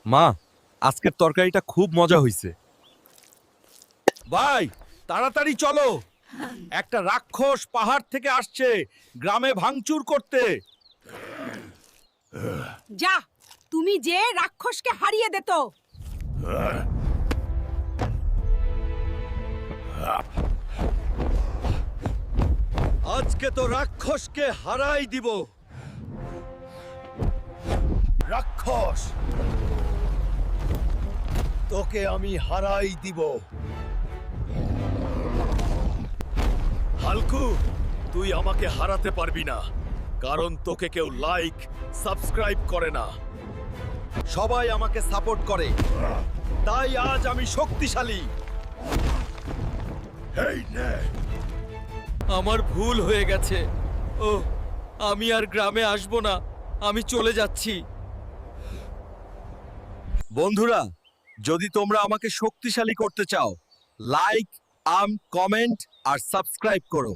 মা, আজকের তরকারিটা খুব মজা হইছে। ভাই, তাড়াতাড়ি চলো। একটা রাক্ষস পাহাড় থেকে আসছে গ্রামে ভাঙচুর করতে। যা, তুমি যে রাক্ষসকে হারিয়ে দে তো। আজকে তো রাক্ষসকে হারাই দিব। রাক্ষস, তোকে আমি হারাই দিব। হালকু, তুই আমাকে হারাতে পারবি না, কারণ তোকে কেউ লাইক সাবস্ক্রাইব করে না। সবাই আমাকে সাপোর্ট করে, তাই আজ আমি শক্তিশালী। এই নে। আমার ভুল হয়ে গেছে। ও, আমি আর গ্রামে আসব না, আমি চলে যাচ্ছি। বন্ধুরা, যদি তোমরা আমাকে শক্তিশালী করতে চাও, লাইক, কমেন্ট আর সাবস্ক্রাইব করো।